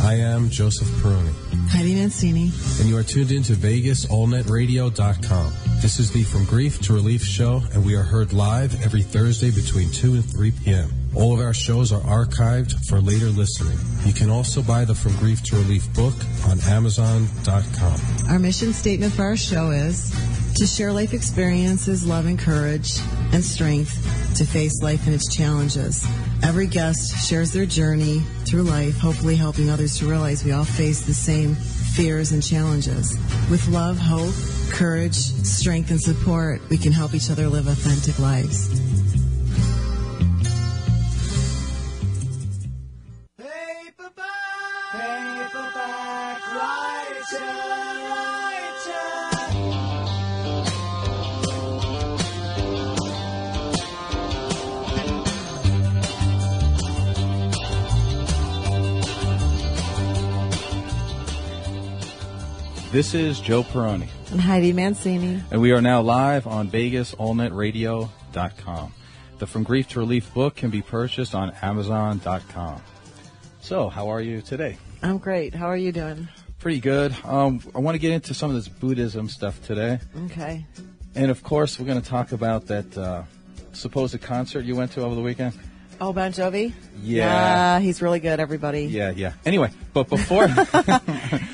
I am Joseph Peroni. Heidi Mancini. And you are tuned into VegasAllNetRadio.com. This is the From Grief to Relief show, and we are heard live every Thursday between 2 and 3 p.m. All of our shows are archived for later listening. You can also buy the From Grief to Relief book on Amazon.com. Our mission statement for our show is to share life experiences, love and courage, and strength to face life and its challenges. Every guest shares their journey through life, hopefully helping others to realize we all face the same fears and challenges. With love, hope, courage, strength, and support, we can help each other live authentic lives. Paperback writer. This is Joe Peroni. And Heidi Mancini. And we are now live on VegasAllNetRadio.com. The From Grief to Relief book can be purchased on Amazon.com. So, how are you today? I'm great. How are you doing? Pretty good. I want to get into some of this Buddhism stuff today. Okay. And, of course, we're going to talk about that supposed concert you went to over the weekend. Oh, Bon Jovi? Yeah. He's really good, everybody. Yeah. Anyway, but before...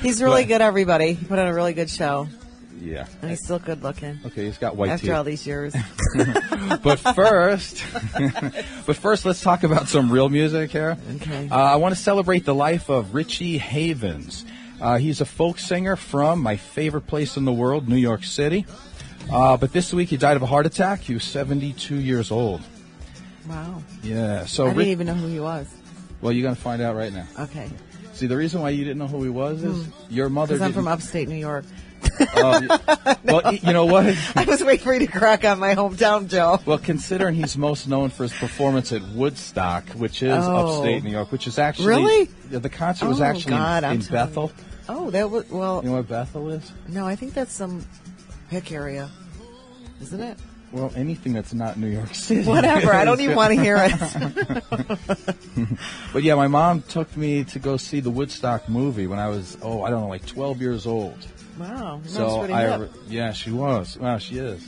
He's really good, everybody. He put on a really good show. Yeah. And he's still good looking. Okay, he's got white teeth. After all these years. But first, let's talk about some real music here. Okay. I want to celebrate the life of Richie Havens. He's a folk singer from my favorite place in the world, New York City. But this week he died of a heart attack. He was 72 years old. Wow. Yeah. So I didn't even know who he was. Well, you're going to find out right now. Okay. See, the reason why you didn't know who he was is your mother. Because I'm from upstate New York. Well, you know what? I was waiting for you to crack on my hometown, Joe. Well, considering he's most known for his performance at Woodstock, which is upstate New York, which is actually... Really? The concert was actually in Bethel. Oh, that was... Well... You know what Bethel is? No, I think that's some hick area. Isn't it? Well, anything that's not New York City. Whatever. I don't even want to hear it. But yeah, my mom took me to go see the Woodstock movie when I was, I don't know, like 12 years old. Wow. So yeah, she was. Wow, she is.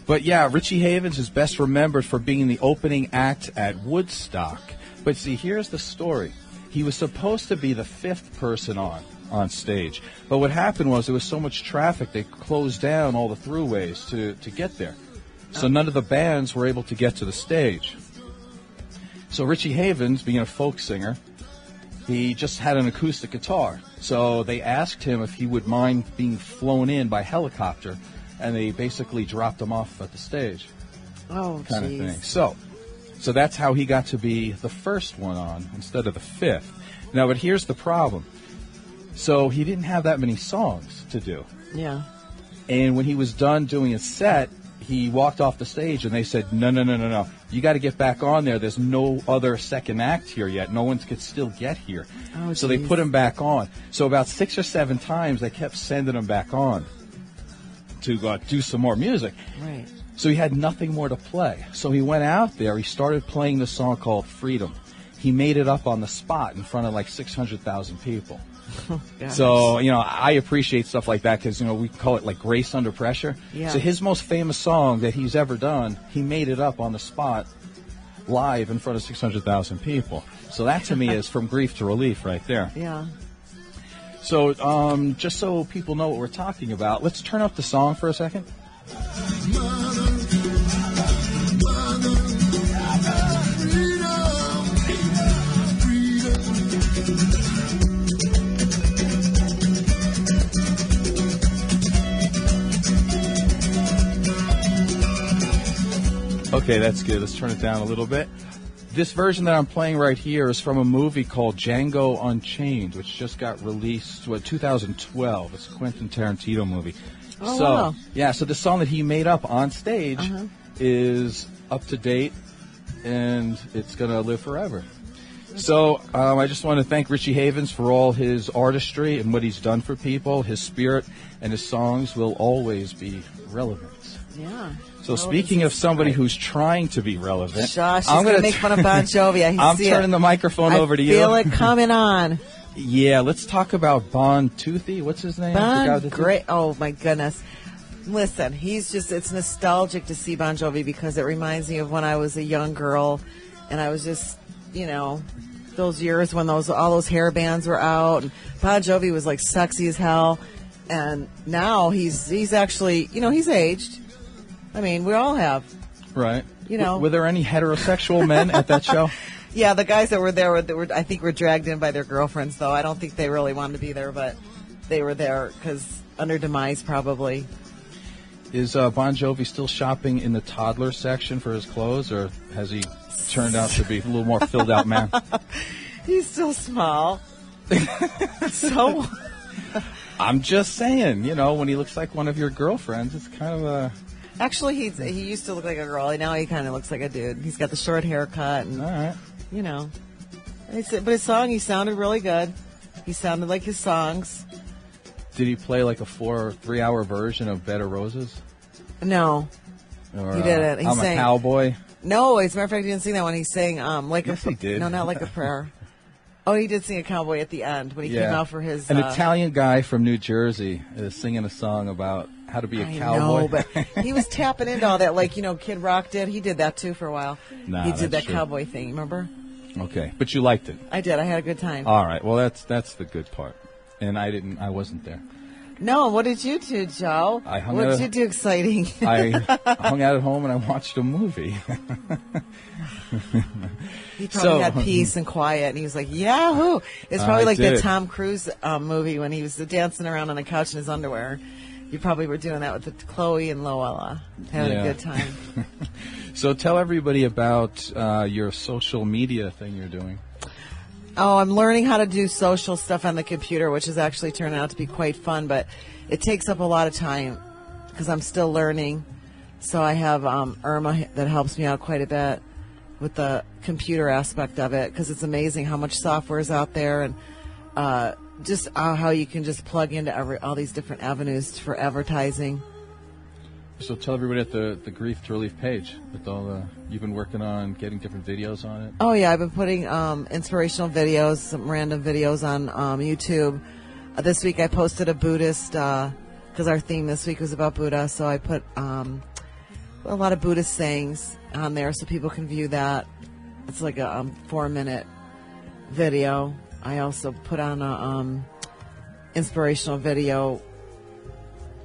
But yeah, Richie Havens is best remembered for being the opening act at Woodstock. But see, here's the story. He was supposed to be the fifth person on stage. But what happened was there was so much traffic, they closed down all the throughways to get there. So none of the bands were able to get to the stage. So Richie Havens, being a folk singer, he just had an acoustic guitar. So they asked him if he would mind being flown in by helicopter, and they basically dropped him off at the stage. Oh, kind of thing. So that's how he got to be the first one on instead of the fifth. Now, but here's the problem. So he didn't have that many songs to do. Yeah. And when he was done doing his set, he walked off the stage and they said, no. You got to get back on there. There's no other second act here yet. No one could still get here. Oh, so they put him back on. So about 6 or 7 times they kept sending him back on to do some more music. Right. So he had nothing more to play. So he went out there. He started playing the song called Freedom. He made it up on the spot in front of like 600,000 people. Oh, so, I appreciate stuff like that because, we call it like grace under pressure. Yeah. So his most famous song that he's ever done, he made it up on the spot live in front of 600,000 people. So that to me is From Grief to Relief right there. Yeah. So just so people know what we're talking about, let's turn up the song for a second. Okay, that's good. Let's turn it down a little bit. This version that I'm playing right here is from a movie called Django Unchained, which just got released, 2012. It's a Quentin Tarantino movie. Oh, so, wow. Yeah, so the song that he made up on stage is up to date, and it's going to live forever. So I just want to thank Richie Havens for all his artistry and what he's done for people. His spirit and his songs will always be relevant. Yeah. So speaking of somebody who's trying to be relevant, Josh, she's going to make fun of Bon Jovi. I'm turning the microphone over to you. I feel it coming on. Yeah, let's talk about Bon Toothy. What's his name? Great. Oh, my goodness. Listen, it's nostalgic to see Bon Jovi because it reminds me of when I was a young girl and I was just, those years when all those hair bands were out. And Bon Jovi was like sexy as hell. And now he's actually, he's aged. I mean, we all have. Right. Were there any heterosexual men at that show? Yeah, the guys that were there, I think, were dragged in by their girlfriends, though. I don't think they really wanted to be there, but they were there because under demise, probably. Is Bon Jovi still shopping in the toddler section for his clothes, or has he turned out to be a little more filled out man? He's still small. So... I'm just saying, when he looks like one of your girlfriends, it's kind of a... Actually, he used to look like a girl. Now he kind of looks like a dude. He's got the short haircut. And, all right. But his song, he sounded really good. He sounded like his songs. Did he play like a 4 or 3 hour version of Bed of Roses? No. Or, he didn't. I'm a Cowboy? No, as a matter of fact, he didn't sing that one. He sang he did. No, not Like a Prayer. Oh, he did sing a cowboy at the end when he came out for his... An Italian guy from New Jersey is singing a song about how to be a cowboy. I know, but he was tapping into all that like, Kid Rock did. He did that, too, for a while. He did that cowboy thing, remember? Okay, but you liked it. I did. I had a good time. All right, well, that's the good part. And I wasn't there. No, what did you do, Joe? What did you do exciting? I hung out at home and I watched a movie. He probably had peace and quiet, and he was like, Yahoo! It's probably like that Tom Cruise movie when he was dancing around on the couch in his underwear. You probably were doing that with Chloe and Lola, having a good time. So tell everybody about your social media thing you're doing. Oh, I'm learning how to do social stuff on the computer, which is actually turning out to be quite fun, but it takes up a lot of time because I'm still learning. So I have Irma that helps me out quite a bit with the computer aspect of it because it's amazing how much software is out there and just how you can just plug into all these different avenues for advertising. So tell everybody at the Grief to Relief page with all you've been working on getting different videos on it. Oh yeah, I've been putting inspirational videos, some random videos on YouTube. This week I posted a Buddhist because our theme this week was about Buddha, so I put a lot of Buddhist sayings on there so people can view that. It's like a 4-minute video. I also put on a inspirational video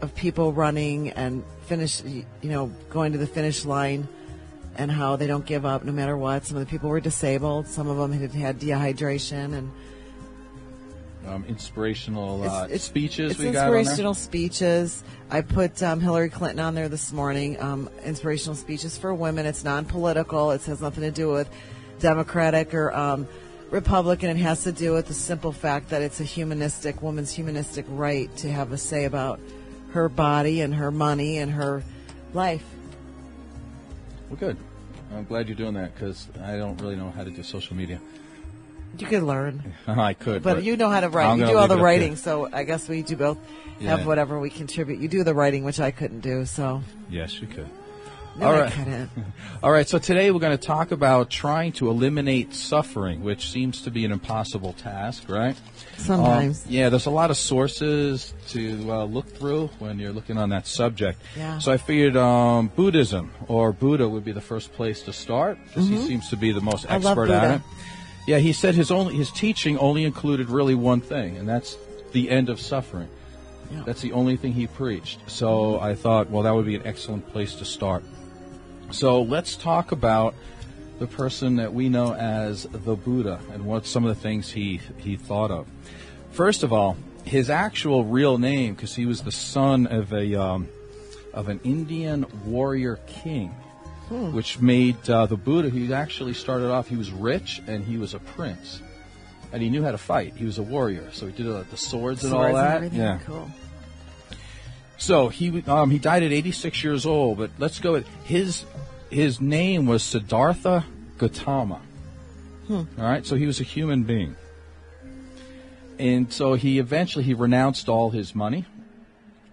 of people running and going to the finish line and how they don't give up no matter what. Some of the people were disabled. Some of them had dehydration and inspirational speeches. It's inspirational speeches. I put Hillary Clinton on there this morning. Inspirational speeches for women. It's non-political. It has nothing to do with Democratic or Republican. It has to do with the simple fact that it's a woman's humanistic right to have a say about her body and her money and her life. Well, good. I'm glad you're doing that because I don't really know how to do social media. You could learn. I could. But you know how to write. You do all the writing, so I guess we do both have whatever we contribute. You do the writing, which I couldn't do, so. Yes, you could. No, I couldn't. All right, so today we're going to talk about trying to eliminate suffering, which seems to be an impossible task, right? Sometimes. There's a lot of sources to look through when you're looking on that subject. Yeah. So I figured Buddhism or Buddha would be the first place to start, because he seems to be the most expert at it. Yeah, he said his teaching only included really one thing, and that's the end of suffering. Yeah. That's the only thing he preached. So I thought, well, that would be an excellent place to start. So let's talk about the person that we know as the Buddha and what some of the things he thought of. First of all, his actual real name, because he was the son of an Indian warrior king, which made the Buddha. He actually started off. He was rich and he was a prince, and he knew how to fight. He was a warrior, so he did the swords and all that. And yeah, cool. So he died at 86 years old, but let's go with his name was Siddhartha Gautama. All right, so he was a human being. And so he eventually renounced all his money,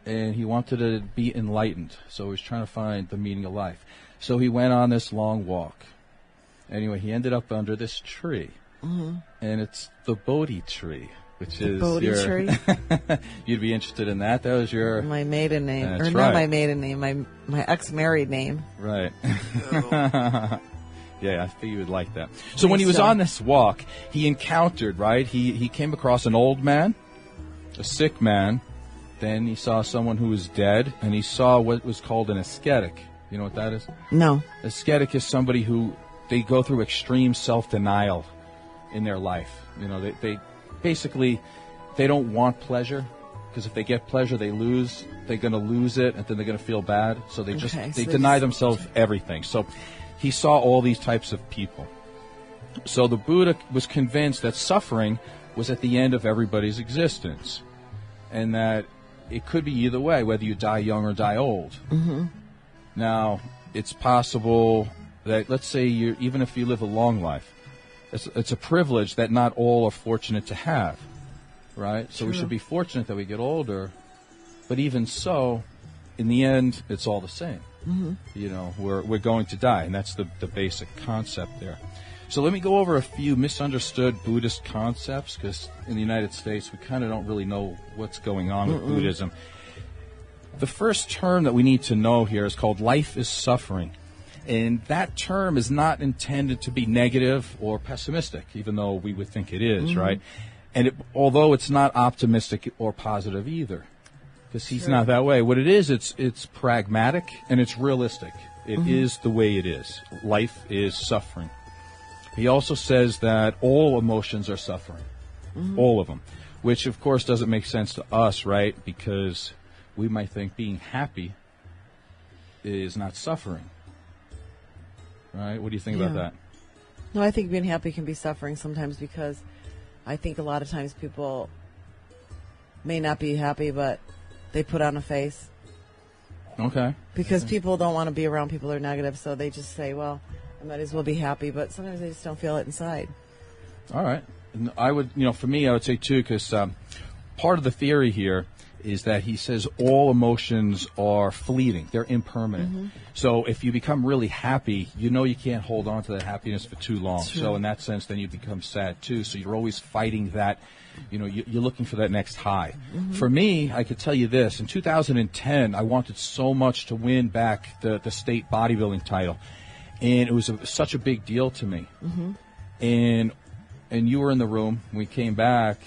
and he wanted to be enlightened. So he was trying to find the meaning of life. So he went on this long walk. Anyway, he ended up under this tree, and it's the Bodhi tree, which is Bodhi your... tree? You'd be interested in that? That was your... My maiden name. That's or right. not my maiden name, my ex-married name. Right. Yeah, I think you would like that. So when he was on this walk, he encountered, right, he came across an old man, a sick man, then he saw someone who was dead, and he saw what was called an ascetic. You know what that is? No. Ascetic is somebody who, they go through extreme self-denial in their life. You know, they basically, they don't want pleasure, because if they get pleasure, they're going to lose it, and then they're going to feel bad. So they deny themselves everything. So he saw all these types of people. So the Buddha was convinced that suffering was at the end of everybody's existence, and that it could be either way, whether you die young or die old. Mm-hmm. Now, it's possible that, let's say, even if you live a long life, it's a privilege that not all are fortunate to have, right? So we should be fortunate that we get older, but even so, in the end, it's all the same. Mm-hmm. You know, we're going to die, and that's the basic concept there. So let me go over a few misunderstood Buddhist concepts, because in the United States, we kind of don't really know what's going on with Buddhism. The first term that we need to know here is called life is suffering. And that term is not intended to be negative or pessimistic, even though we would think it is, right? And although it's not optimistic or positive either, because he's not that way. What it is, it's pragmatic and it's realistic. It is the way it is. Life is suffering. He also says that all emotions are suffering, all of them, which of course doesn't make sense to us, right? Because we might think being happy is not suffering, right? What do you think about that? No, I think being happy can be suffering sometimes, because I think a lot of times people may not be happy, but they put on a face. Okay. Because people don't want to be around people who are negative, so they just say, well, I might as well be happy, but sometimes they just don't feel it inside. All right. And I would, for me, I would say too, because part of the theory here is that he says all emotions are fleeting. They're impermanent. So if you become really happy, you can't hold on to that happiness for too long. So in that sense, then you become sad too. So you're always fighting that, you're looking for that next high. For me, I could tell you this. In 2010, I wanted so much to win back the state bodybuilding title. And it was such a big deal to me. And you were in the room. We came back,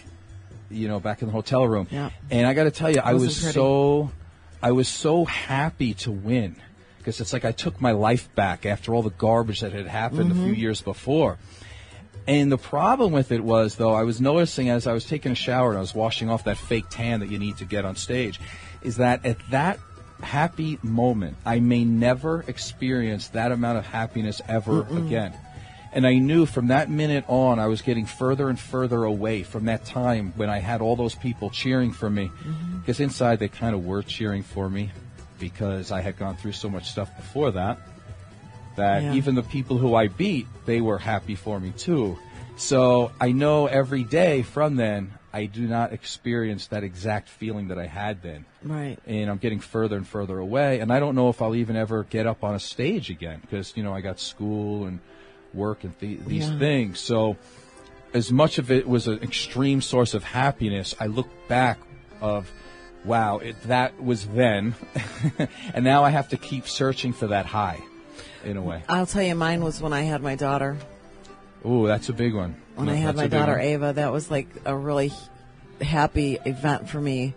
back in the hotel room. Yeah. And I got to tell you, I was so happy to win, because it's like I took my life back after all the garbage that had happened a few years before. And the problem with it was, though, I was noticing as I was taking a shower and I was washing off that fake tan that you need to get on stage, is that at that happy moment, I may never experience that amount of happiness ever again. And I knew from that minute on, I was getting further and further away from that time when I had all those people cheering for me. Because inside, they kind of were cheering for me, because I had gone through so much stuff before that, even the people who I beat, they were happy for me too. So I know every day from then, I do not experience that exact feeling that I had then. Right. And I'm getting further and further away. And I don't know if I'll even ever get up on a stage again, because, I got school and work and these things. So as much of it was an extreme source of happiness, I look back of, wow, that was then. And now I have to keep searching for that high, in a way. I'll tell you, mine was when I had my daughter. Ooh, that's a big one. When I had my daughter, Ava, that was like a really happy event for me.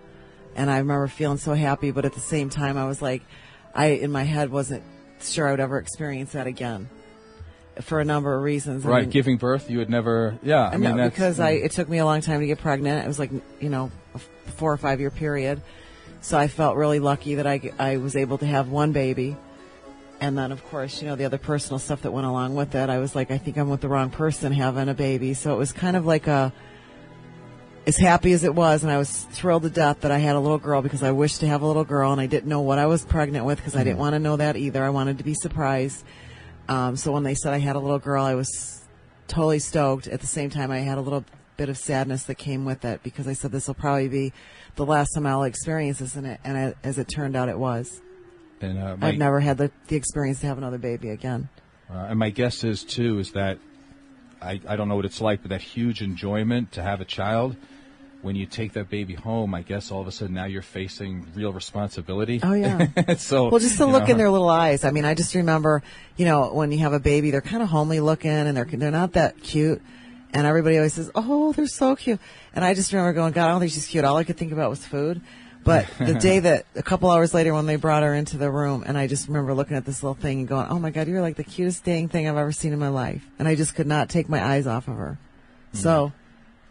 And I remember feeling so happy, but at the same time, I was like, in my head, wasn't sure I would ever experience that again, for a number of reasons. Right, I mean, giving birth, you would never, I mean, that's, because it took me a long time to get pregnant. It was like, a 4 or 5 year period. So I felt really lucky that I was able to have one baby. And then, of course, the other personal stuff that went along with it. I was like, I think I'm with the wrong person having a baby. So it was kind of like as happy as it was, and I was thrilled to death that I had a little girl, because I wished to have a little girl, and I didn't know what I was pregnant with, because I didn't want to know that either. I wanted to be surprised. So when they said I had a little girl, I was totally stoked. At the same time, I had a little bit of sadness that came with it, because I said this will probably be the last time I'll experience this, and as it turned out, it was. And I've never had the experience to have another baby again. And my guess is, too, is that I don't know what it's like, but that huge enjoyment to have a child, when you take that baby home, I guess all of a sudden now you're facing real responsibility. Oh, yeah. So, well, just to look in their little eyes. I mean, I just remember, when you have a baby, they're kind of homely looking, and they're not that cute. And everybody always says, oh, they're so cute. And I just remember going, God, I don't think she's cute. All I could think about was food. But the day that, a couple hours later when they brought her into the room, and I just remember looking at this little thing and going, oh my God, you're like the cutest dang thing I've ever seen in my life. And I just could not take my eyes off of her. So,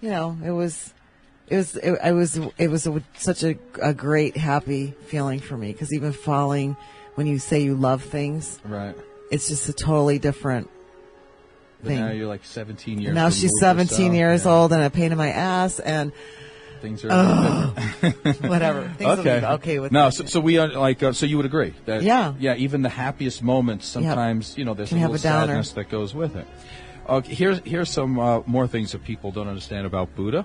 it was such a great, happy feeling for me. Because even falling, when you say you love things, right, it's just a totally different thing. Now you're like 17 years. Now she's 17 years old and a pain in my ass, and things are whatever. Things okay. will be okay with no. me. So we are so you would agree that even the happiest moments sometimes there's a little sadness that goes with it. Okay, here's some more things that people don't understand about Buddha.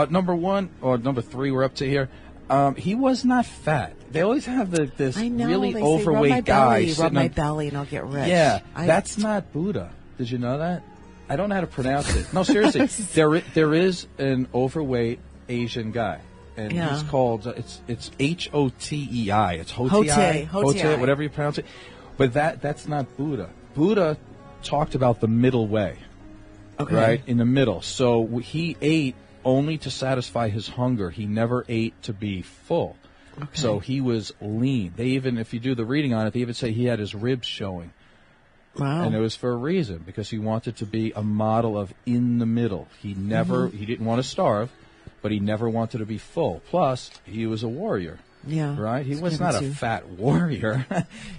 Number 1 or number 3 we're up to here. He was not fat. They always have this really overweight guy. Rub my belly and I'll get rich. Yeah, that's not Buddha. Did you know that? I don't know how to pronounce it. No, seriously. there is an overweight Asian guy, and he's called it's Hotei. It's Hotei, whatever you pronounce it. But that's not Buddha. Buddha talked about the middle way, right in the middle. So he ate only to satisfy his hunger. He never ate to be full. Okay. So he was lean. They even, if you do the reading on it, they even say he had his ribs showing. Wow. And it was for a reason, because he wanted to be a model of in the middle. He didn't want to starve, but he never wanted to be full. Plus, he was a warrior. Yeah. Right? He was not a fat warrior.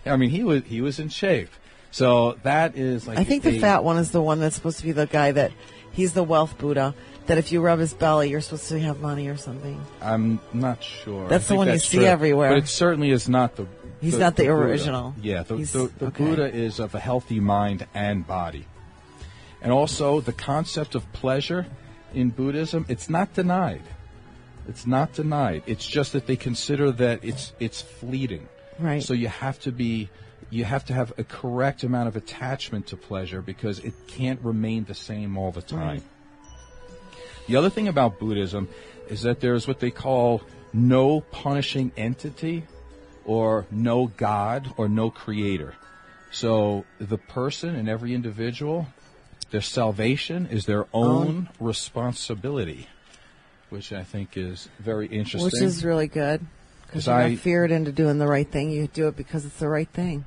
I mean, he was in shape. So that is like, I think the fat one is the one that's supposed to be the guy that he's the wealth Buddha, that if you rub his belly, you're supposed to have money or something. I'm not sure. That's the one you see everywhere. But it certainly is not the He's not the original. Buddha. Yeah, the Buddha is of a healthy mind and body. And also, the concept of pleasure in Buddhism, it's not denied. It's not denied. It's just that they consider that it's fleeting. Right. So you have to have a correct amount of attachment to pleasure, because it can't remain the same all the time. Right. The other thing about Buddhism is that there's what they call no punishing entity, or no God, or no creator. So the person and every individual, their salvation is their own responsibility, which I think is very interesting. Which is really good, because you're not feared into doing the right thing. You do it because it's the right thing.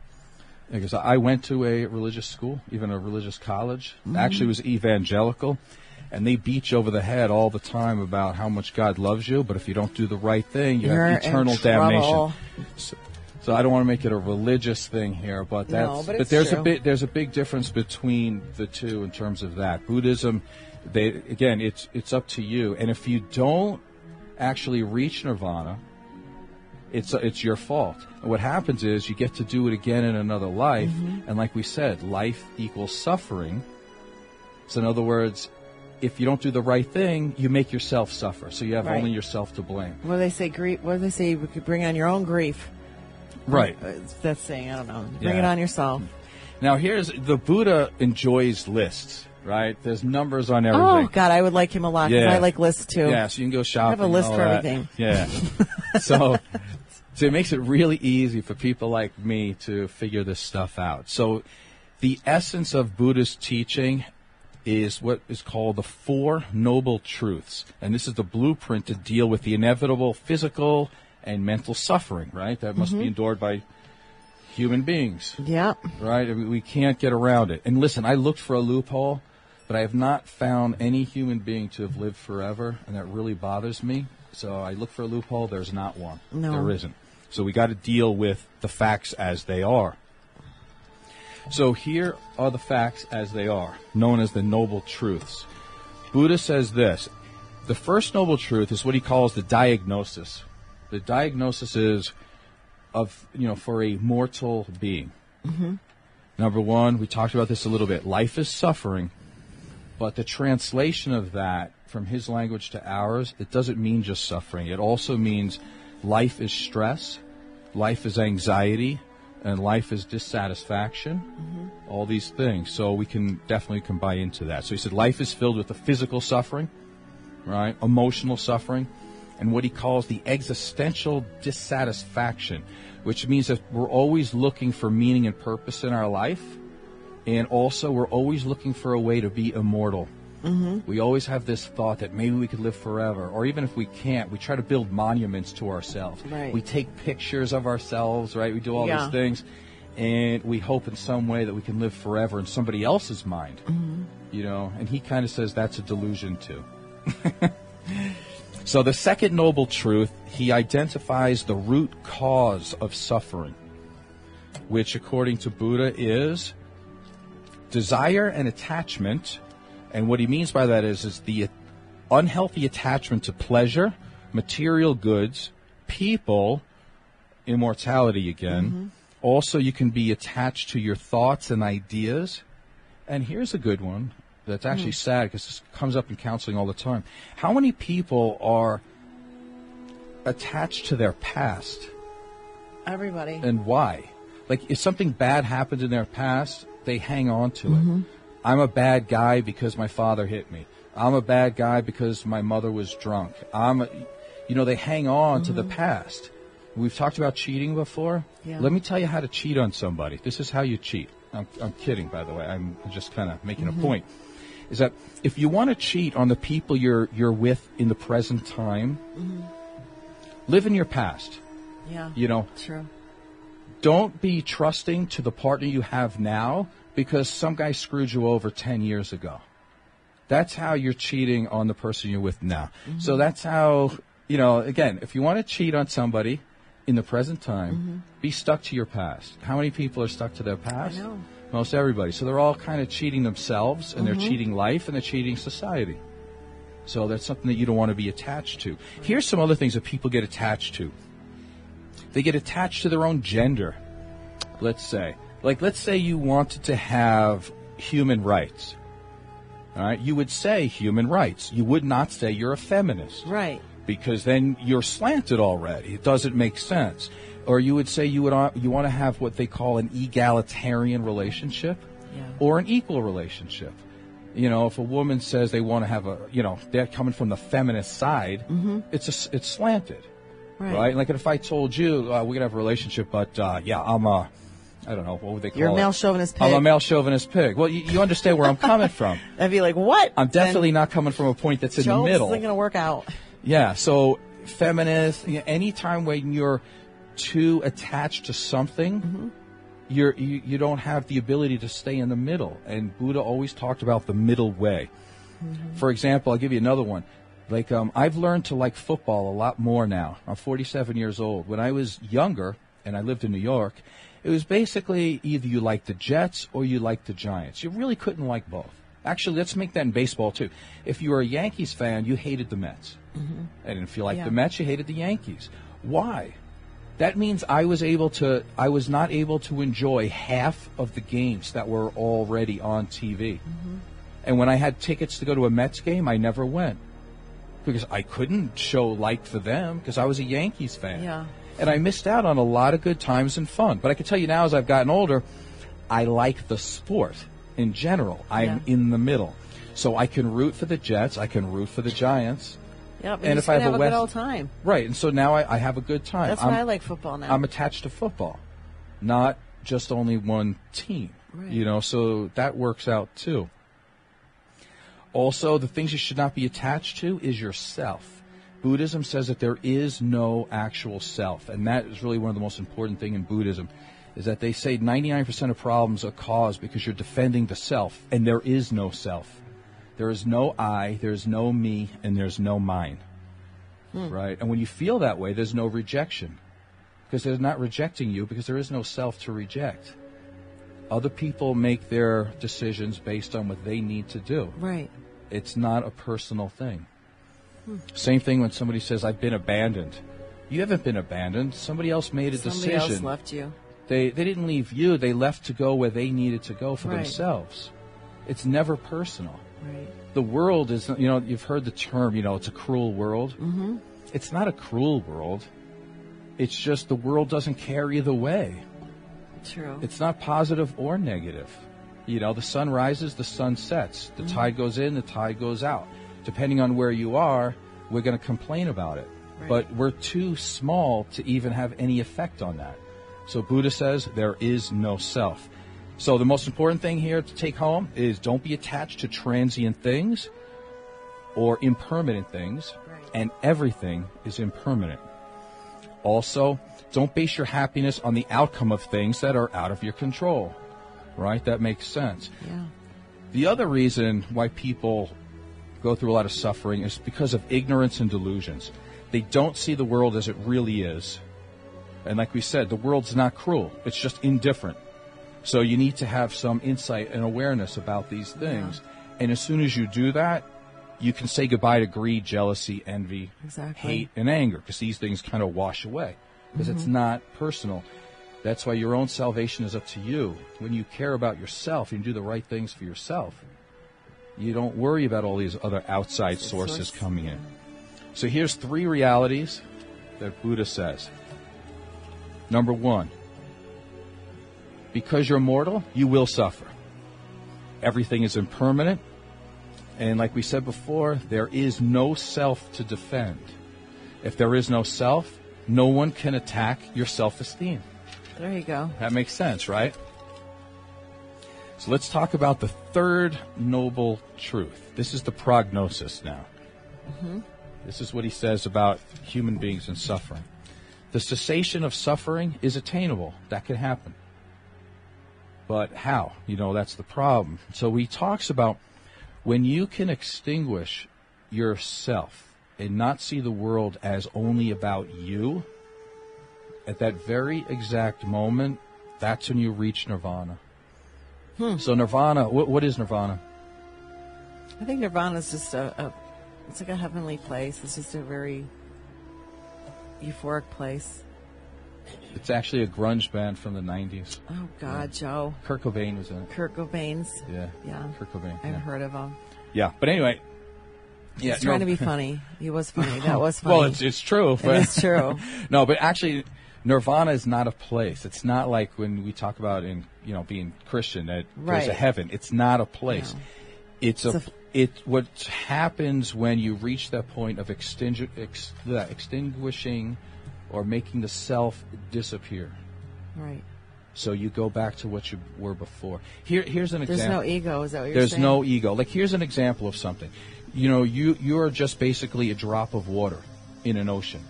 Because I went to a religious school, even a religious college. Actually, it was evangelical. And they beat you over the head all the time about how much God loves you, but if you don't do the right thing, you have eternal damnation. So I don't want to make it a religious thing here, but there's a big difference between the two in terms of that. Buddhism, it's up to you, and if you don't actually reach nirvana, it's your fault. And what happens is you get to do it again in another life, and like we said, life equals suffering. So in other words, if you don't do the right thing, you make yourself suffer. So you have only yourself to blame. What do they say? You could bring on your own grief. Right. That's saying, I don't know. Bring it on yourself. Now, the Buddha enjoys lists, right? There's numbers on everything. Oh, God, I would like him a lot, because I like lists, too. Yeah, so you can go shopping. I have a list for everything. Yeah. So it makes it really easy for people like me to figure this stuff out. So the essence of Buddha's teaching is what is called the Four Noble Truths. And this is the blueprint to deal with the inevitable physical and mental suffering, right? That must be endured by human beings. Yeah. Right? I mean, we can't get around it. And listen, I looked for a loophole, but I have not found any human being to have lived forever, and that really bothers me. So I look for a loophole. There's not one. No. There isn't. So we got to deal with the facts as they are. So here are the facts as they are, known as the Noble Truths. Buddha says this. The first noble truth is what he calls the diagnosis. The diagnosis is for a mortal being. Number one, we talked about this a little bit. Life is suffering, But the translation of that from his language to ours, it doesn't mean just suffering. It also means life is stress, life is anxiety, and life is dissatisfaction, all these things. So we can definitely buy into that. So he said life is filled with the physical suffering, right, emotional suffering, and what he calls the existential dissatisfaction, which means that we're always looking for meaning and purpose in our life, and also we're always looking for a way to be immortal. We always have this thought that maybe we could live forever, or even if we can't, we try to build monuments to ourselves. Right. We take pictures of ourselves, right? We do all these things, and we hope in some way that we can live forever in somebody else's mind, you know, and he kind of says that's a delusion too. So the second noble truth, he identifies the root cause of suffering, which according to Buddha is desire and attachment. And what he means by that is the unhealthy attachment to pleasure, material goods, people, immortality again. Also, you can be attached to your thoughts and ideas. And here's a good one that's actually sad because this comes up in counseling all the time. How many people are attached to their past? Everybody. And why? Like, if something bad happened in their past, they hang on to it. I'm a bad guy because my father hit me. I'm a bad guy because my mother was drunk. They hang on to the past. We've talked about cheating before. Yeah. Let me tell you how to cheat on somebody. This is how you cheat. I'm kidding, by the way. I'm just kind of making a point. Is that if you want to cheat on the people you're with in the present time, live in your past. Yeah. You know, True. don't be trusting to the partner you have now because some guy screwed you over 10 years ago. That's how you're cheating on the person you're with now. So that's how, again, if you want to cheat on somebody in the present time, be stuck to your past. How many people are stuck to their past? I know. Most everybody. So they're all kind of cheating themselves, and they're cheating life, and they're cheating society. So that's something that you don't want to be attached to. Here's some other things that people get attached to. They get attached to their own gender, let's say. Like, let's say you wanted to have human rights. All right? You would say human rights. You would not say you're a feminist. Right. Because then you're slanted already. It doesn't make sense. Or you would say you want to have what they call an egalitarian relationship or an equal relationship. If a woman says they want to have they're coming from the feminist side, it's slanted. Right? Like if I told you we're going to have a relationship, but I don't know, what would they call it? You're a male chauvinist pig. I'm a male chauvinist pig. Well, you understand where I'm coming from. I'd be like, what? I'm definitely not coming from a point that's in the middle. This isn't going to work out. Yeah, so feminist, anytime when you're too attached to something, you don't have the ability to stay in the middle. And Buddha always talked about the middle way. For example, I'll give you another one. Like, I've learned to like football a lot more now. I'm 47 years old. When I was younger, and I lived in New York, it was basically either you liked the Jets or you liked the Giants. You really couldn't like both. Actually, let's make that in baseball, too. If you were a Yankees fan, you hated the Mets. And if you liked the Mets, you hated the Yankees. Why? That means I was not able to enjoy half of the games that were already on TV. And when I had tickets to go to a Mets game, I never went. Because I couldn't show like for them because I was a Yankees fan. Yeah. And I missed out on a lot of good times and fun. But I can tell you now, as I've gotten older, I like the sport in general. I'm in the middle. So I can root for the Jets. I can root for the Giants. Yep, and if I have a good old time. Right, and so now I have a good time. That's why I like football now. I'm attached to football, not just only one team. Right. So that works out too. Also, the things you should not be attached to is yourself. Buddhism says that there is no actual self, and that is really one of the most important things in Buddhism, is that they say 99% of problems are caused because you're defending the self, and there is no self. There is no I, there's no me, and there's no mine. Right? And when you feel that way, there's no rejection. Because they're not rejecting you because there is no self to reject. Other people make their decisions based on what they need to do. Right. It's not a personal thing. Same thing when somebody says, I've been abandoned. You haven't been abandoned. Somebody else made a decision. Somebody else left you. They didn't leave you. They left to go where they needed to go for themselves. It's never personal. Right. The world is, you've heard the term, it's a cruel world. Mm-hmm. It's not a cruel world. It's just the world doesn't care either way. True. It's not positive or negative. The sun rises, the sun sets. The tide goes in, the tide goes out. Depending on where you are, we're going to complain about it. Right. But we're too small to even have any effect on that. So Buddha says there is no self. So the most important thing here to take home is don't be attached to transient things or impermanent things, and everything is impermanent. Also, don't base your happiness on the outcome of things that are out of your control, right? That makes sense. Yeah. The other reason why people go through a lot of suffering is because of ignorance and delusions. They don't see the world as it really is. And like we said, the world's not cruel. It's just indifferent. So you need to have some insight and awareness about these things. Yeah. And as soon as you do that, you can say goodbye to greed, jealousy, envy, hate, and anger, because these things kind of wash away, because it's not personal. That's why your own salvation is up to you. When you care about yourself and do the right things for yourself, you don't worry about all these other outside sources coming in. So here's 3 realities that Buddha says. Number 1, because you're mortal, you will suffer. Everything is impermanent. And like we said before, there is no self to defend. If there is no self, no one can attack your self-esteem. There you go. That makes sense, right? So let's talk about the 3rd noble truth. This is the prognosis now. Mm-hmm. This is what he says about human beings and suffering. The cessation of suffering is attainable. That can happen. But how? That's the problem. So he talks about when you can extinguish yourself and not see the world as only about you, at that very exact moment, that's when you reach nirvana. So nirvana, what is nirvana? I think nirvana is just it's like a heavenly place. It's just a very euphoric place. It's actually a grunge band from the 90s. Oh, God, Joe. Kurt Cobain was in it. Kurt Cobain's? Yeah. Kurt Cobain. I've heard of him. Yeah, but anyway. Yeah, he's trying to be funny. He was funny. That was funny. Well, it's true. But it is true. No, but actually, nirvana is not a place. It's not like when we talk about being Christian that there's a heaven. It's not a place. No. It's what happens when you reach that point of extinguishing or making the self disappear. Right. So you go back to what you were before. Here's an example. There's no ego, is that what you're saying? There's no ego. Like, here's an example of something. You're just basically a drop of water in an ocean.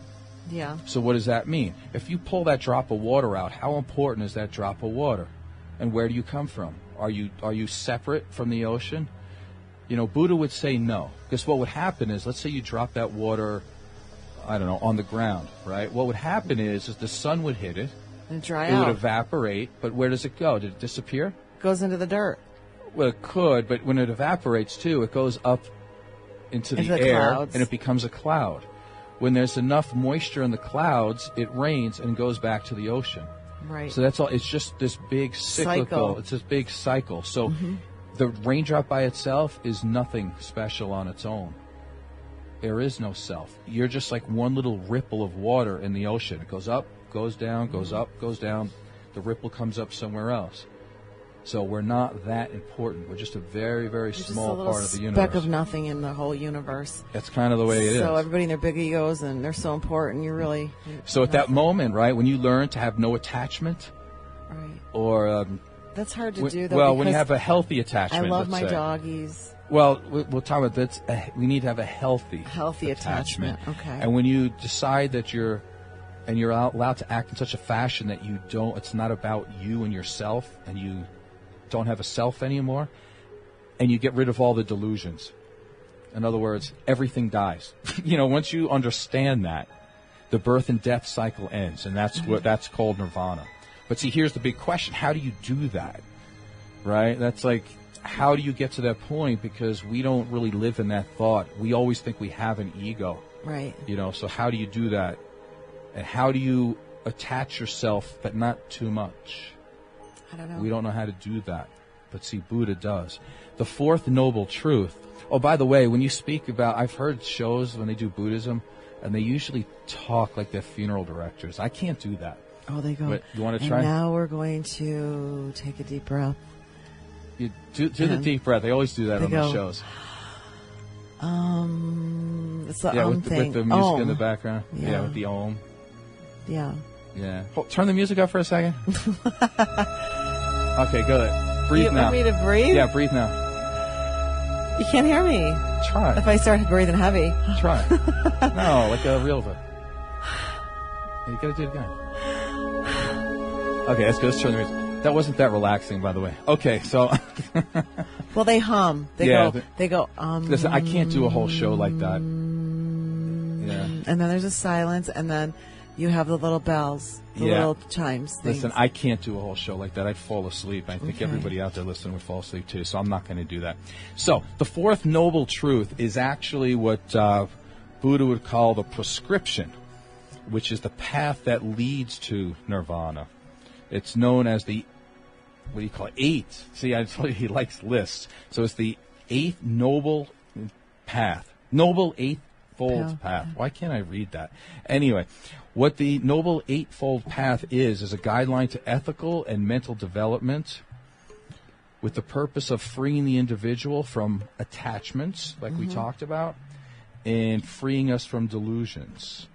Yeah. So what does that mean? If you pull that drop of water out, how important is that drop of water? And where do you come from? Are you separate from the ocean? Buddha would say no. Because what would happen is, let's say you drop that water, I don't know, on the ground, right? What would happen is the sun would hit it. And dry out. It would evaporate, but where does it go? Did it disappear? It goes into the dirt. Well, it could, but when it evaporates, too, it goes up into the air, clouds. And it becomes a cloud. When there's enough moisture in the clouds, it rains and goes back to the ocean. Right. So that's all. It's just this big cyclical. It's this big cycle. So the raindrop by itself is nothing special on its own. There is no self. You're just like one little ripple of water in the ocean. It goes up, goes down, goes up, goes down. The ripple comes up somewhere else. So we're not that important. We're just a very, very small part of the universe. Speck of nothing in the whole universe. That's kind of the way it is. So everybody in their big egos, and they're so important. So at that moment, right, when you learn to have no attachment, right, or that's hard to do. Though, well, when you have a healthy attachment, I love my doggies. Well, we'll talk about that. We need to have a healthy attachment. Okay. And when you decide that you're allowed to act in such a fashion that it's not about you and yourself, and you don't have a self anymore, and you get rid of all the delusions. In other words, everything dies. Once you understand that, the birth and death cycle ends, and that's called nirvana. But see, here's the big question: how do you do that? Right? That's like, how do you get to that point? Because we don't really live in that thought. We always think we have an ego. Right. So how do you do that? And how do you attach yourself, but not too much? I don't know. We don't know how to do that. But see, Buddha does. the fourth noble truth. Oh, by the way, when you speak about, I've heard shows when they do Buddhism, and they usually talk like they're funeral directors. I can't do that. Oh, they go. But you want to try? And now we're going to take a deep breath. You do the deep breath. They always do that on the shows. It's the thing. With the music in the background. Yeah, with the Om. Yeah. Yeah. Oh, turn the music up for a second. Okay, good. Breathe you now. Want me to breathe? Yeah, breathe now. You can't hear me. Try. If I start breathing heavy. Try. No, like a real voice. You gotta do it again. Okay, let's go. Let's turn the music. That wasn't that relaxing, by the way. Okay, so. Well, they hum. They go. Listen, I can't do a whole show like that. Yeah. And then there's a silence, and then you have the little bells, the little chimes. Things. Listen, I can't do a whole show like that. I'd fall asleep. I think everybody out there listening would fall asleep too, so I'm not going to do that. So the fourth noble truth is actually what Buddha would call the prescription, which is the path that leads to nirvana. It's known as the, what do you call it, eight. See, I told you he likes lists. So it's the eighth noble path. Noble eightfold path. Why can't I read that? Anyway, what the Noble Eightfold Path is a guideline to ethical and mental development with the purpose of freeing the individual from attachments, like we talked about, and freeing us from delusions.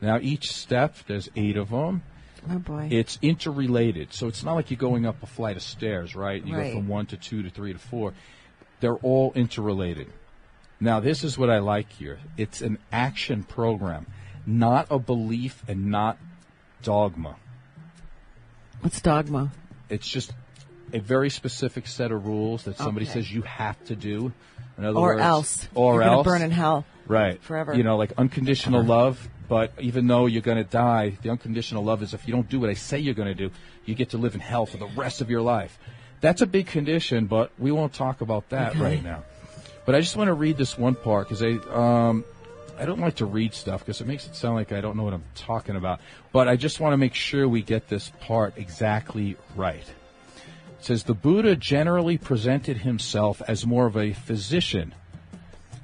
Now, each step, there's 8 of them. Oh, boy. It's interrelated. So it's not like you're going up a flight of stairs, right? You go from 1 to 2 to 3 to 4. They're all interrelated. Now, this is what I like here. It's an action program, not a belief and not dogma. What's dogma? It's just a very specific set of rules that somebody says you have to do. In other words, else. Or you're else. You're going to burn in hell. Right. Forever. You know, like unconditional love, but even though you're going to die, the unconditional love is if you don't do what I say you're going to do, you get to live in hell for the rest of your life. That's a big condition, but we won't talk about that right now. But I just want to read this one part because I don't like to read stuff because it makes it sound like I don't know what I'm talking about. But I just want to make sure we get this part exactly right. It says, the Buddha generally presented himself as more of a physician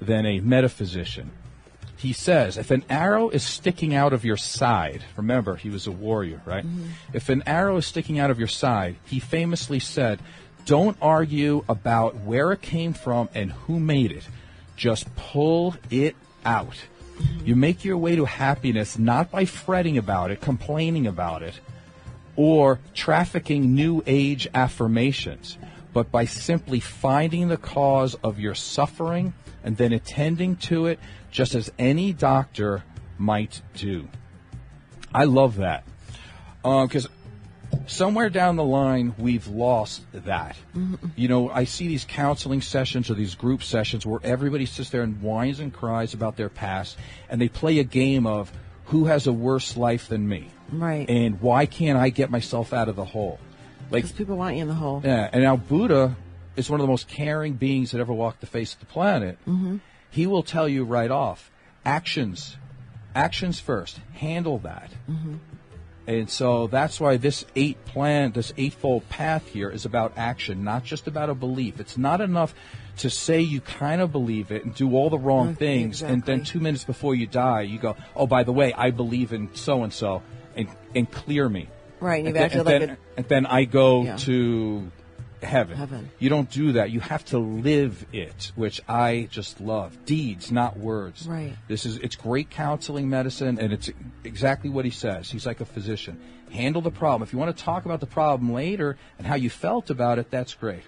than a metaphysician. He says, if an arrow is sticking out of your side, remember, he was a warrior, right? If an arrow is sticking out of your side, he famously said, don't argue about where it came from and who made it. Just pull it out. You make your way to happiness not by fretting about it, complaining about it, or trafficking new age affirmations, but by simply finding the cause of your suffering and then attending to it just as any doctor might do. I love that. Because somewhere down the line, we've lost that. You know, I see these counseling sessions or these group sessions where everybody sits there and whines and cries about their past, and they play a game of who has a worse life than me. Right. And why can't I get myself out of the hole? Because people want you in the hole. Yeah, and now Buddha is one of the most caring beings that ever walked the face of the planet. He will tell you right off, actions first, handle that. And so that's why this eightfold path here is about action, not just about a belief. It's not enough to say you kind of believe it and do all the wrong things, and then 2 minutes before you die, you go, oh, by the way, I believe in so-and-so, and clear me. Right, and you've and acted then, like and then I go to heaven. You don't do that. You have to live it, which I just love. Deeds, not words. Right. It's great counseling medicine, and it's exactly what he says. He's like a physician. Handle the problem. If you want to talk about the problem later and how you felt about it, that's great.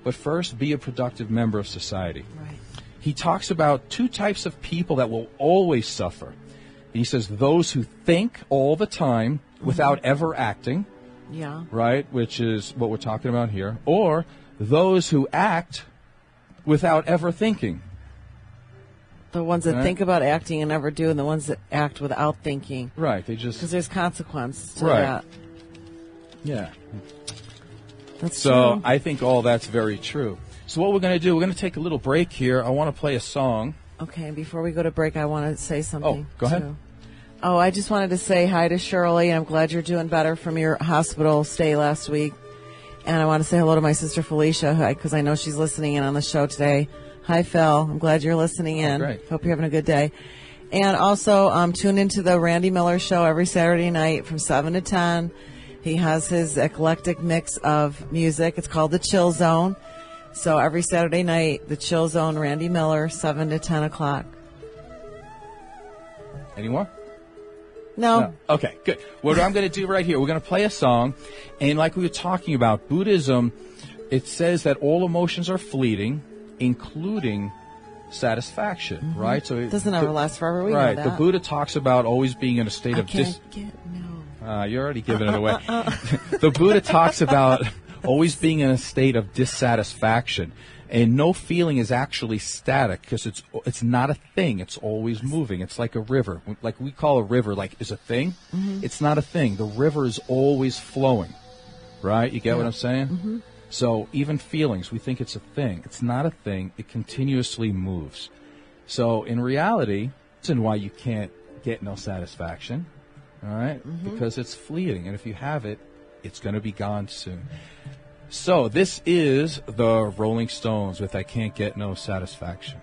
But first, be a productive member of society. Right. He talks about 2 types of people that will always suffer. He says those who think all the time without ever acting. Yeah. Right, which is what we're talking about here. Or those who act without ever thinking. The ones that think about acting and never do, and the ones that act without thinking. Right, they just... Because there's consequence to that. Yeah. That's so true. I think all that's very true. So what we're going to do, we're going to take a little break here. I want to play a song. Okay, before we go to break, I want to say something. Oh, go ahead. Too. Oh, I just wanted to say hi to Shirley, and I'm glad you're doing better from your hospital stay last week. And I want to say hello to my sister Felicia, because I know she's listening in on the show today. Hi, Phil. I'm glad you're listening in. Great. Hope you're having a good day. And also tune into the Randy Miller Show every Saturday night from 7 to 10. He has his eclectic mix of music. It's called The Chill Zone. So every Saturday night, The Chill Zone, Randy Miller, 7 to 10 o'clock. Any more? No. Okay, good. What I'm going to do right here, we're going to play a song. And like we were talking about, Buddhism, it says that all emotions are fleeting, including satisfaction, right? So It doesn't ever last forever. We know right. that. The Buddha talks about always being in a state of you're already giving it away. The Buddha talks about always being in a state of dissatisfaction. And no feeling is actually static because it's not a thing. It's always moving. It's like a river. Like we call a river like is a thing. It's not a thing. The river is always flowing, right? You get what I'm saying? So even feelings, we think it's a thing. It's not a thing. It continuously moves. So in reality, that's why you can't get no satisfaction, all right? Because it's fleeting. And if you have it, it's going to be gone soon. So this is the Rolling Stones with I Can't Get No Satisfaction.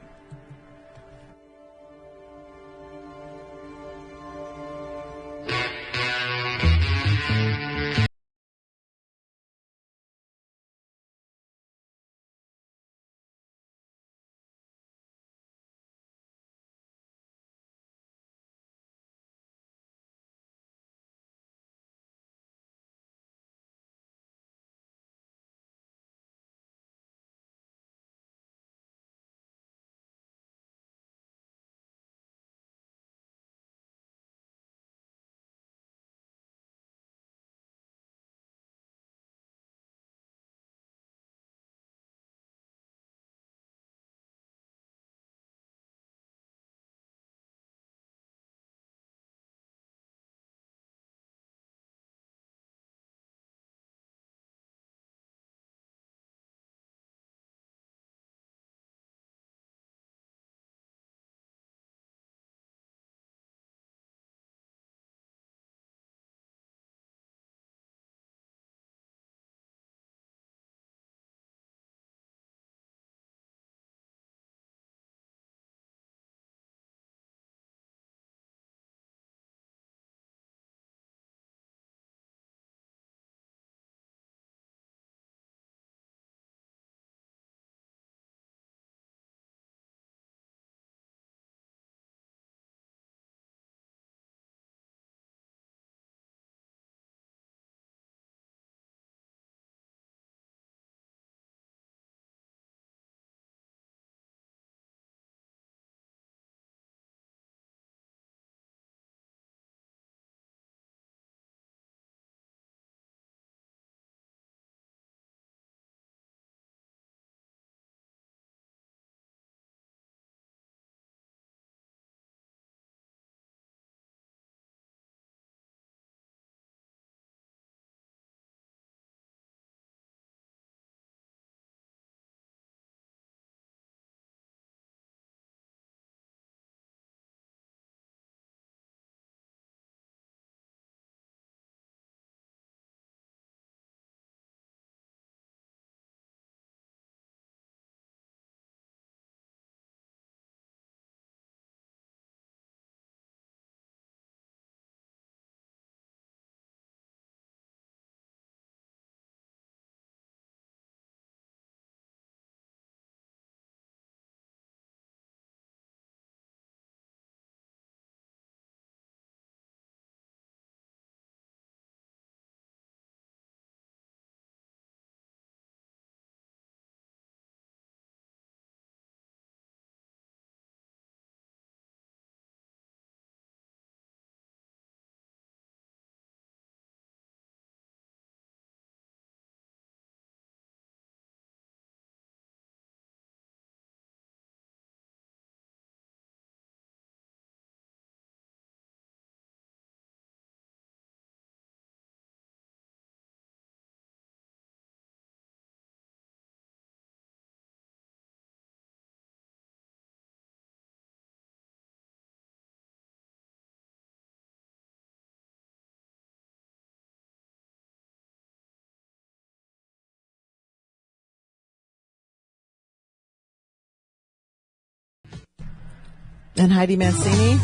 And Heidi Mancini.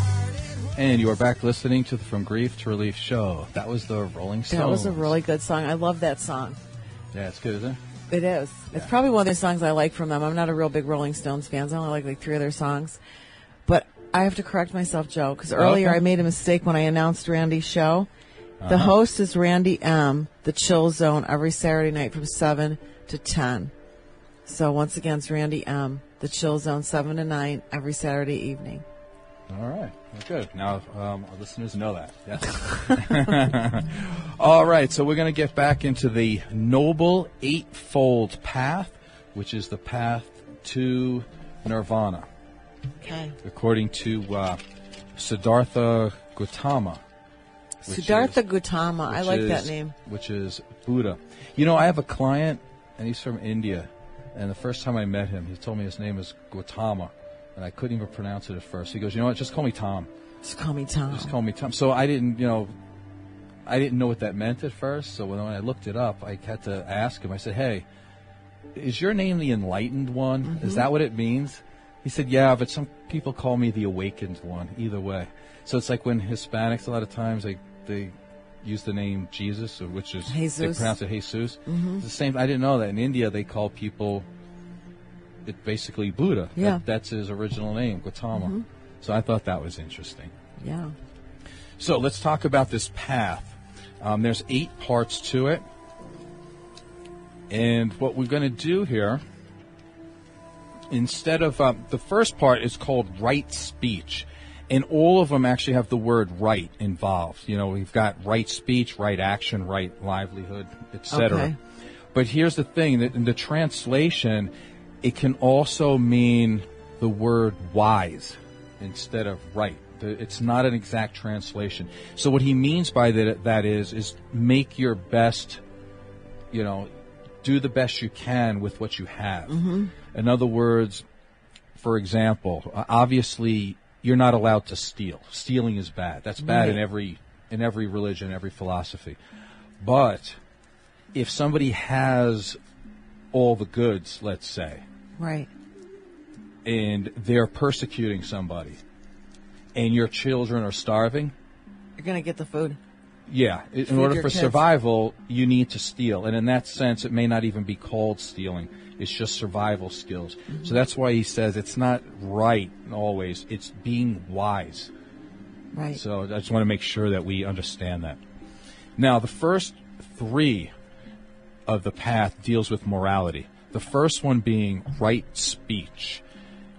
And you are back listening to the From Grief to Relief show. That was the Rolling Stones. That was a really good song. I love that song. Yeah, it's good, isn't it? It is. Yeah. It's probably one of the songs I like from them. I'm not a real big Rolling Stones fan. I only like 3 of their songs. But I have to correct myself, Joe, because earlier I made a mistake when I announced Randy's show. The host is Randy M., The Chill Zone, every Saturday night from 7 to 10. So once again, it's Randy M., The Chill Zone, 7 to 9, every Saturday evening. All right. Well, good. Now our listeners know that. Yes. All right. So we're going to get back into the Noble Eightfold Path, which is the path to Nirvana. Okay. According to Siddhartha Gautama. Siddhartha Gautama. I like that name. Which is Buddha. You know, I have a client, and he's from India. And the first time I met him, he told me his name is Gautama. And I couldn't even pronounce it at first. He goes, you know what, just call me Tom. Just call me Tom. Just call me Tom. So I didn't know what that meant at first. So when I looked it up, I had to ask him. I said, hey, is your name the Enlightened One? Mm-hmm. Is that what it means? He said, yeah, but some people call me the Awakened One, either way. So it's like when Hispanics, a lot of times, they use the name Jesus, which is, Jesus. They pronounce it Jesus. Mm-hmm. It's the same. I didn't know that. In India, they call people... It's basically Buddha. Yeah. That's his original name, Gautama. Mm-hmm. So I thought that was interesting. Yeah. So let's talk about this path. There's 8 parts to it. And what we're going to do here, instead of the first part is called right speech. And all of them actually have the word right involved. You know, we've got right speech, right action, right livelihood, etc. Okay. But here's the thing, that in the translation, it can also mean the word wise instead of right. It's not an exact translation. So what he means by that is make your best, do the best you can with what you have. Mm-hmm. In other words, for example, obviously you're not allowed to steal. Stealing is bad. That's bad in every religion, every philosophy. But if somebody has all the goods, let's say, right, and they're persecuting somebody, and your children are starving, you're going to get the food. Yeah. In order for survival, you need to steal. And in that sense, it may not even be called stealing. It's just survival skills. Mm-hmm. So that's why he says it's not right always. It's being wise. Right. So I just want to make sure that we understand that. Now, the first 3 of the path deals with morality. The first one being right speech,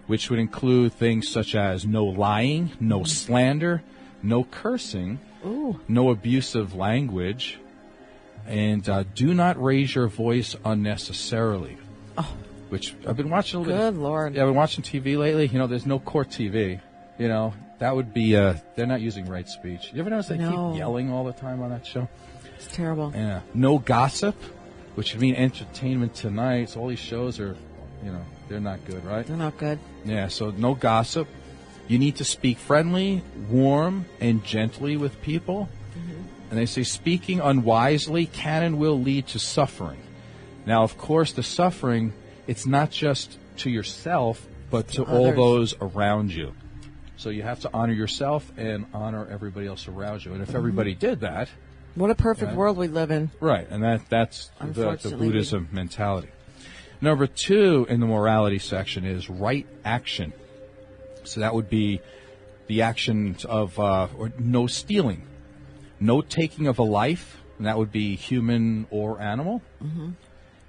which would include things such as no lying, no slander, no cursing, no abusive language, and do not raise your voice unnecessarily. Oh. Which I've been watching a little bit. Good Lord. Yeah, I've been watching TV lately. There's no court TV. That would be, they're not using right speech. You ever notice they keep yelling all the time on that show? It's terrible. Yeah. No gossip, which would mean Entertainment Tonight. So all these shows are, they're not good, right? They're not good. Yeah, so no gossip. You need to speak friendly, warm, and gently with people. Mm-hmm. And they say speaking unwisely can and will lead to suffering. Now, of course, the suffering, it's not just to yourself, but to all those around you. So you have to honor yourself and honor everybody else around you. And if everybody did that... What a perfect world we live in. Right, and that's the Buddhism mentality. Number 2 in the morality section is right action. So that would be the actions of or no stealing, no taking of a life, and that would be human or animal. Mm-hmm.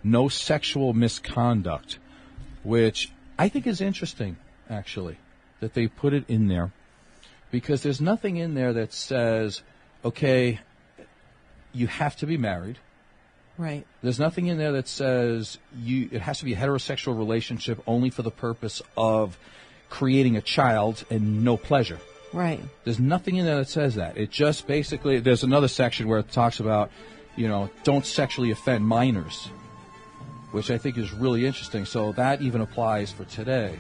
No sexual misconduct, which I think is interesting, actually, that they put it in there, because there's nothing in there that says, okay, you have to be married. Right. There's nothing in there that says it has to be a heterosexual relationship only for the purpose of creating a child and no pleasure. Right. There's nothing in there that says that. It just basically, there's another section where it talks about, don't sexually offend minors, which I think is really interesting. So that even applies for today.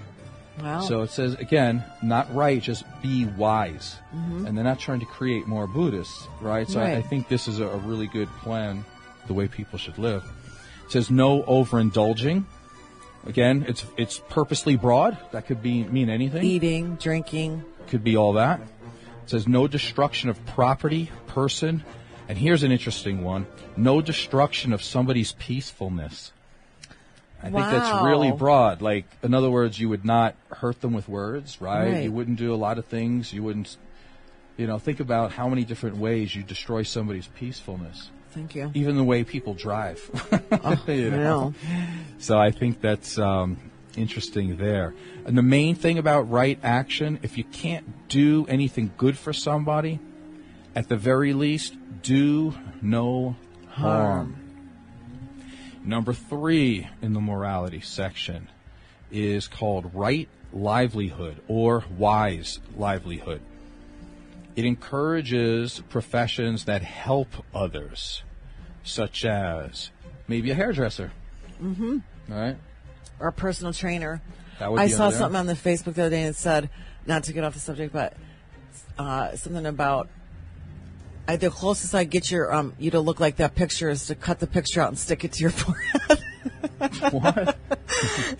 Wow. So it says, again, not right, just be wise. Mm-hmm. And they're not trying to create more Buddhists, right? So I think this is a really good plan, the way people should live. It says no overindulging, Again, it's purposely broad. That could mean anything. Eating, drinking. Could be all that. It says no destruction of property, person, and here's an interesting one: no destruction of somebody's peacefulness. I think that's really broad. Like, in other words, you would not hurt them with words, right? You wouldn't do a lot of things. You wouldn't, think about how many different ways you destroy somebody's peacefulness. Thank you. Even the way people drive. Oh, I know. So I think that's interesting there. And the main thing about right action, if you can't do anything good for somebody, at the very least, do no harm. Number 3 in the morality section is called right livelihood or wise livelihood. It encourages professions that help others, such as maybe a hairdresser. Mm-hmm. All right. Or a personal trainer. I saw something on the Facebook the other day and it said, not to get off the subject, but something about the closest I get you to look like that picture is to cut the picture out and stick it to your forehead. What?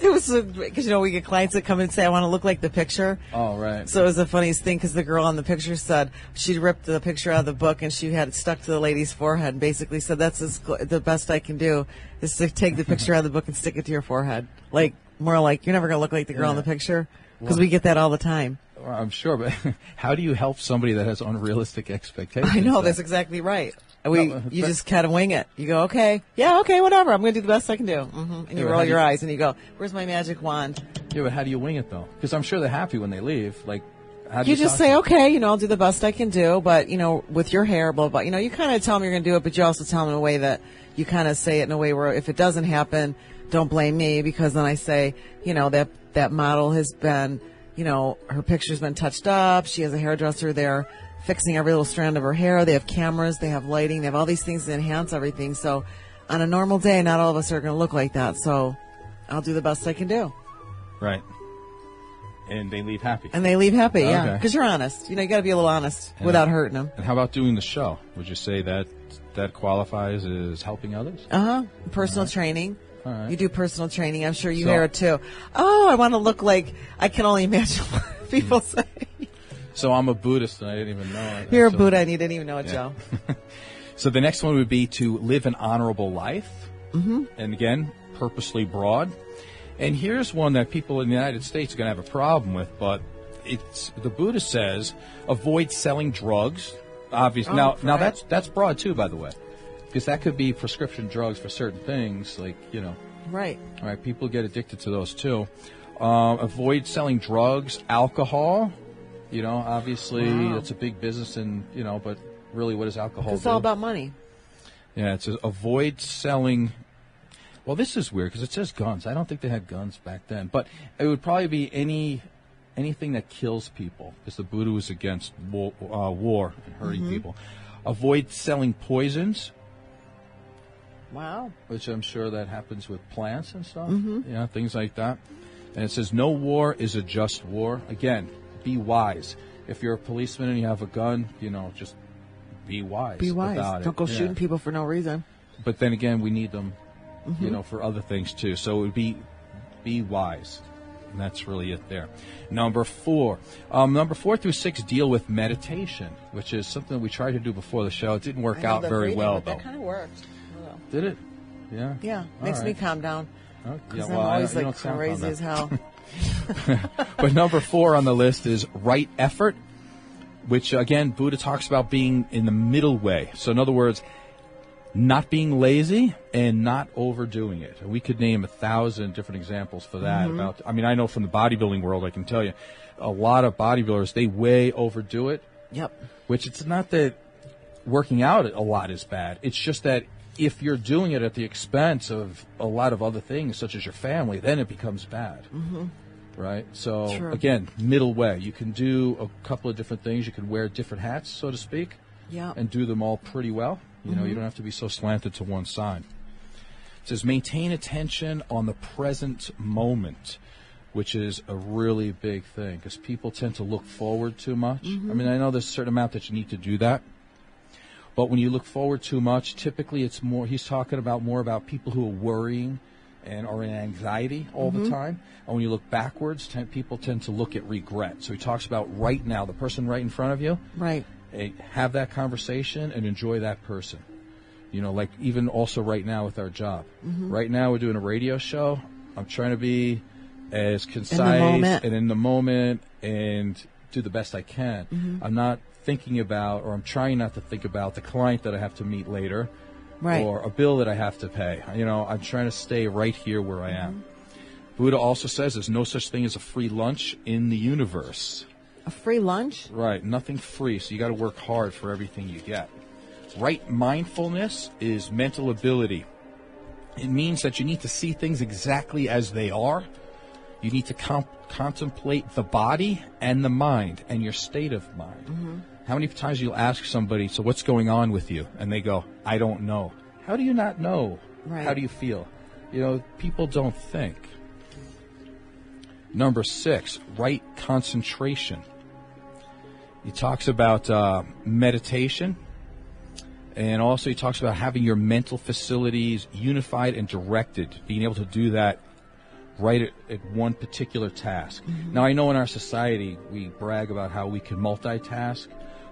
It was because we get clients that come in and say, "I want to look like the picture." Oh, right. So it was the funniest thing because the girl on the picture said she ripped the picture out of the book and she had it stuck to the lady's forehead and basically said, "That's the best I can do is to take the picture out of the book and stick it to your forehead." Like more like you're never gonna look like the girl in the picture because we get that all the time. Well, I'm sure, but how do you help somebody that has unrealistic expectations? I know, that's exactly right. You just kind of wing it. You go, okay, whatever. I'm going to do the best I can do. Mm-hmm. And you roll your eyes and you go, where's my magic wand? Yeah, but how do you wing it, though? Because I'm sure they're happy when they leave. Like, how do you just say, okay, I'll do the best I can do, but, with your hair, blah, blah, you kind of tell them you're going to do it, but you also tell them in a way that you kind of say it in a way where if it doesn't happen, don't blame me, because then I say, that model has been, her picture's been touched up. She has a hairdresser there fixing every little strand of her hair. They have cameras, they have lighting, they have all these things to enhance everything. So on a normal day, not all of us are going to look like that. So I'll do the best I can do. Right. And they leave happy. Yeah. Because you're honest. You got to be a little honest without hurting them. And how about doing the show? Would you say that qualifies as helping others? Personal training. All right. You do personal training. I'm sure you hear it too. Oh, I want to look like, I can only imagine what people say. So I'm a Buddhist and I didn't even know it. You're a Buddha and you didn't even know it, Joe. So the next one would be to live an honorable life. Mm-hmm. And again, purposely broad. And here's one that people in the United States are going to have a problem with, but the Buddha says, avoid selling drugs. Obviously. Now that's broad too, by the way. Because that could be prescription drugs for certain things, like, Right. All right, people get addicted to those too. Avoid selling drugs, alcohol. Obviously it's a big business, and but really, what does alcohol do? It's all about money. Yeah, it says avoid selling. Well, this is weird because it says guns. I don't think they had guns back then, but it would probably be anything that kills people, because the Buddha was against war and hurting people. Avoid selling poisons. Wow. Which I'm sure that happens with plants and stuff. Mm-hmm. Things like that. And it says no war is a just war. Again, be wise. If you're a policeman and you have a gun, just be wise. Be wise. Don't go shooting people for no reason. But then again, we need them, for other things too. So it would be wise. And that's really it there. Number 4. Number 4 through 6 deal with meditation, which is something that we tried to do before the show. It didn't work out very well, though. That kind of worked. Did it? Yeah. Yeah. Makes me calm down. Because I'm always crazy as hell. But number 4 on the list is right effort, which, again, Buddha talks about being in the middle way. So, in other words, not being lazy and not overdoing it. And we could name 1,000 different examples for that. I know from the bodybuilding world, I can tell you, a lot of bodybuilders, they way overdo it. Yep. Which it's not that working out a lot is bad. It's just that if you're doing it at the expense of a lot of other things, such as your family, then it becomes bad. Mm-hmm. Right? So, True. Again, middle way. You can do a couple of different things. You can wear different hats, so to speak, and do them all pretty well. You don't have to be so slanted to one side. It says maintain attention on the present moment, which is a really big thing, because people tend to look forward too much. I know there's a certain amount that you need to do that. But when you look forward too much, typically it's more, he's talking about more about people who are worrying and are in anxiety all the time. And when you look backwards, people tend to look at regret. So he talks about right now, the person right in front of you. Right. Have that conversation and enjoy that person. Like even also right now with our job. Right now we're doing a radio show. I'm trying to be as concise and in the moment and do the best I can. I'm not thinking about, or I'm trying not to think about the client that I have to meet later. Right. Or a bill that I have to pay. I'm trying to stay right here where I am. Buddha also says there's no such thing as a free lunch in the universe. A free lunch? Right. Nothing free, so you got to work hard for everything you get. Right mindfulness is mental ability. It means that you need to see things exactly as they are. You need to contemplate the body and the mind and your state of mind. How many times you'll ask somebody, so what's going on with you? And they go, I don't know. How do you not know? Right. How do you feel? People don't think. Number 6, right concentration. He talks about meditation, and also he talks about having your mental facilities unified and directed, being able to do that right at one particular task. Now, I know in our society we brag about how we can multitask,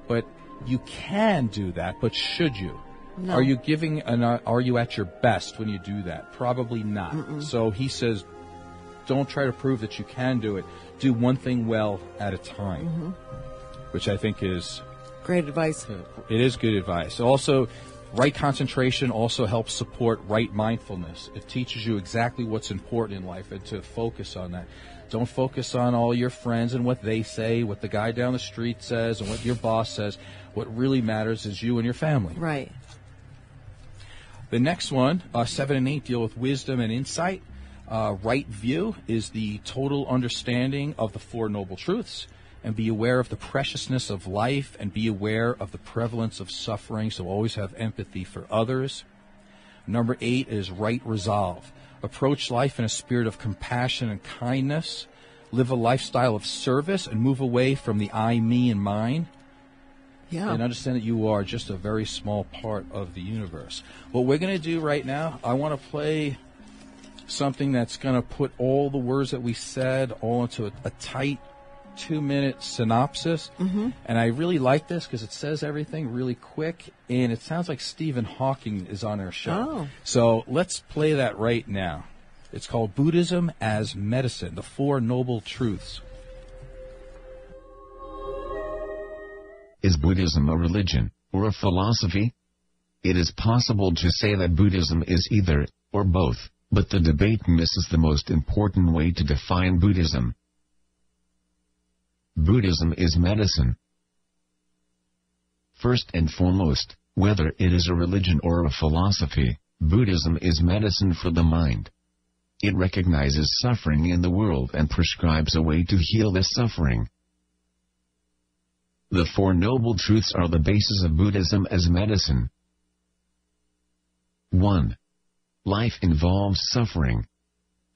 but you can do that, but should you? No. Are you at your best when you do that? Probably not. So he says, don't try to prove that you can do it. Do one thing well at a time, which I think is great advice. It is good advice. Also, right concentration also helps support right mindfulness. It teaches you exactly what's important in life and to focus on that. Don't focus on all your friends and what they say, what the guy down the street says, and what your boss says. What really matters is you and your family. Right. The next one, 7 and 8, deal with wisdom and insight. Right view is the total understanding of the Four Noble Truths, and be aware of the preciousness of life and be aware of the prevalence of suffering, so always have empathy for others. Number 8 is right resolve. Approach life in a spirit of compassion and kindness. Live a lifestyle of service and move away from the I, me, and mine. Yeah. And understand that you are just a very small part of the universe. What we're going to do right now, I want to play something that's going to put all the words that we said all into a tight 2-minute synopsis. And I really like this because it says everything really quick, and it sounds like Stephen Hawking is on our show. So let's play that right now. It's called Buddhism as Medicine, the Four Noble Truths. Is Buddhism a religion or a philosophy? It is possible to say that Buddhism is either or both, but the debate misses the most important way to define Buddhism. Buddhism is medicine. First and foremost, whether it is a religion or a philosophy, Buddhism is medicine for the mind. It recognizes suffering in the world and prescribes a way to heal this suffering. The Four Noble Truths are the basis of Buddhism as medicine. 1. Life involves suffering.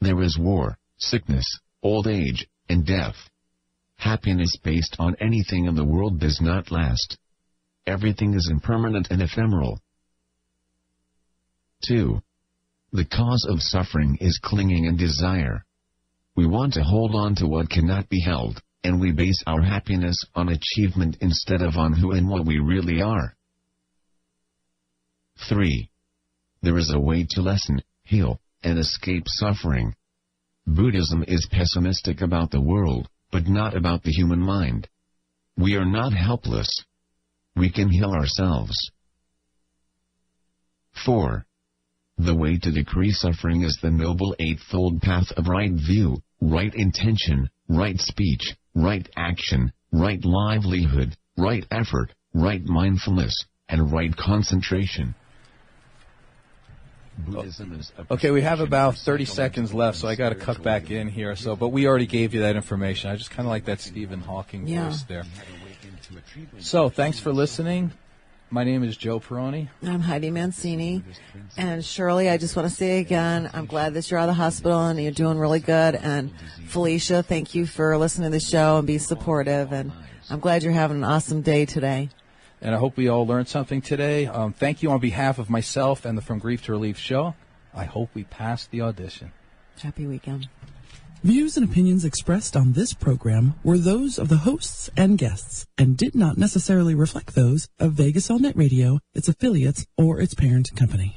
There is war, sickness, old age, and death. Happiness based on anything in the world does not last. Everything is impermanent and ephemeral. 2. The cause of suffering is clinging and desire. We want to hold on to what cannot be held, and we base our happiness on achievement instead of on who and what we really are. 3. There is a way to lessen, heal, and escape suffering. Buddhism is pessimistic about the world, but not about the human mind. We are not helpless. We can heal ourselves. 4. The way to decrease suffering is the Noble Eightfold Path of right view, right intention, right speech, right action, right livelihood, right effort, right mindfulness, and right concentration. Okay, we have about 30 seconds left, so I got to cut back in here. But we already gave you that information. I just kind of like that Stephen Hawking voice there. So, thanks for listening. My name is Joe Peroni. I'm Heidi Mancini. And Shirley, I just want to say again, I'm glad that you're out of the hospital and you're doing really good. And Felicia, thank you for listening to the show and be supportive. And I'm glad you're having an awesome day today. And I hope we all learned something today. Thank you on behalf of myself and the From Grief to Relief show. I hope we pass the audition. Happy weekend. Views and opinions expressed on this program were those of the hosts and guests and did not necessarily reflect those of Vegas All Net Radio, its affiliates, or its parent company.